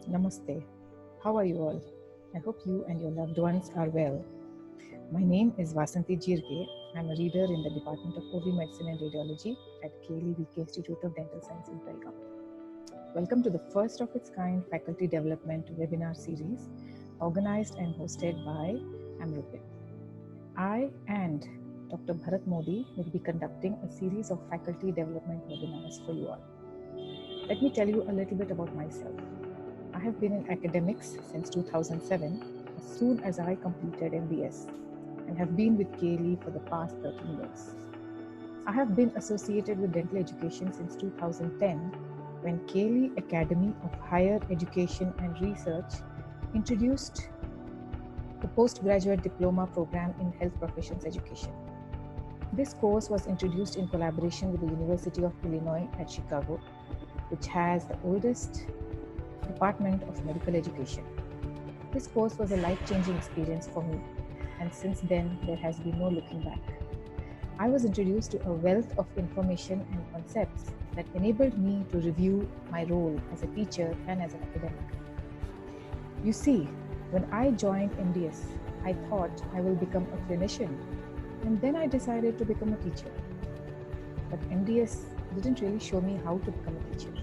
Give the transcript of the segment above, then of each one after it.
Namaste. How are you all? I hope you and your loved ones are well. My name is Vasanti Jirge. I'm a reader in the Department of OV Medicine and Radiology at KLE VK Institute of Dental Science in Belgaum. Welcome to the first of its kind faculty development webinar series organized and hosted by Amrupin. I and Dr. Bharat Modi will be conducting a series of faculty development webinars for you all. Let me tell you a little bit about myself. I have been in academics since 2007, as soon as I completed MBS, and have been with KLE for the past 13 years. I have been associated with dental education since 2010, when KLE Academy of Higher Education and Research introduced the postgraduate diploma program in health professions education. This course was introduced in collaboration with the University of Illinois at Chicago, which has the oldest Department of Medical Education. This course was a life-changing experience for me, and since then there has been no looking back. I was introduced to a wealth of information and concepts that enabled me to review my role as a teacher and as an academic. You see, when I joined MDS, I thought I will become a clinician, and then I decided to become a teacher. But MDS didn't really show me how to become a teacher.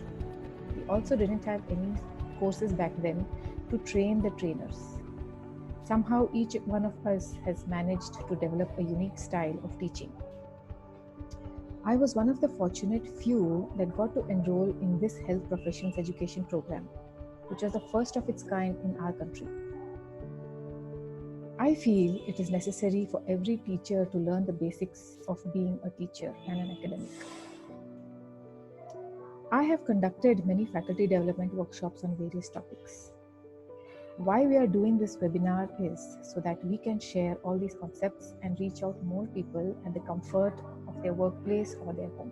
We also didn't have any courses back then to train the trainers. Somehow each one of us has managed to develop a unique style of teaching. I was one of the fortunate few that got to enroll in this health professions education program, which was the first of its kind in our country. I feel it is necessary for every teacher to learn the basics of being a teacher and an academic. I have conducted many faculty development workshops on various topics. Why we are doing this webinar is so that we can share all these concepts and reach out more people at the comfort of their workplace or their home.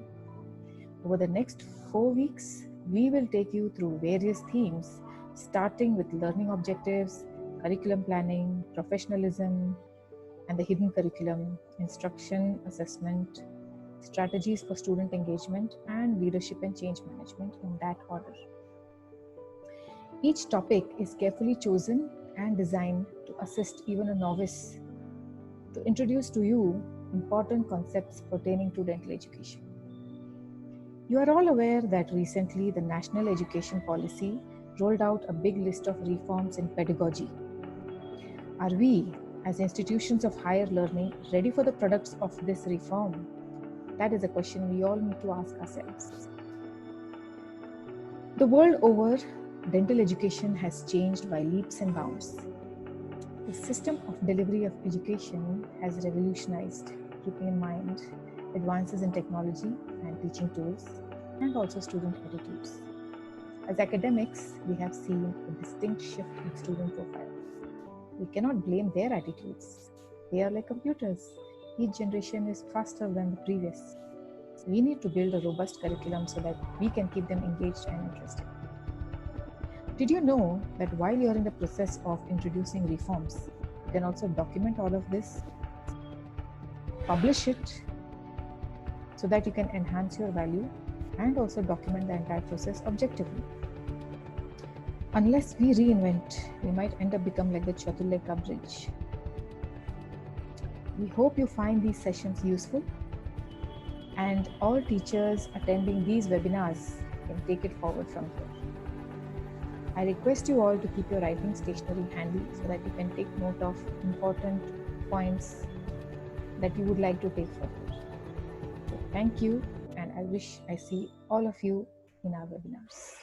Over the next 4 weeks, we will take you through various themes, starting with learning objectives, curriculum planning, professionalism, and the hidden curriculum, instruction, assessment, strategies for student engagement, and leadership and change management in that order. Each topic is carefully chosen and designed to assist even a novice to introduce to you important concepts pertaining to dental education. You are all aware that recently the National Education Policy rolled out a big list of reforms in pedagogy. Are we, as institutions of higher learning, ready for the products of this reform? That is a question we all need to ask ourselves. The world over, dental education has changed by leaps and bounds. The system of delivery of education has revolutionized, keeping in mind advances in technology and teaching tools, and also student attitudes. As academics, we have seen a distinct shift in student profiles. We cannot blame their attitudes. They are like computers. Each generation is faster than the previous. We need to build a robust curriculum so that we can keep them engaged and interested. Did you know that while you're in the process of introducing reforms, you can also document all of this, publish it, so that you can enhance your value and also document the entire process objectively. Unless we reinvent, we might end up becoming like the Chatuleka Bridge. We hope you find these sessions useful, and all teachers attending these webinars can take it forward from here. I request you all to keep your writing stationery handy so that you can take note of important points that you would like to take further. So thank you, and I wish I see all of you in our webinars.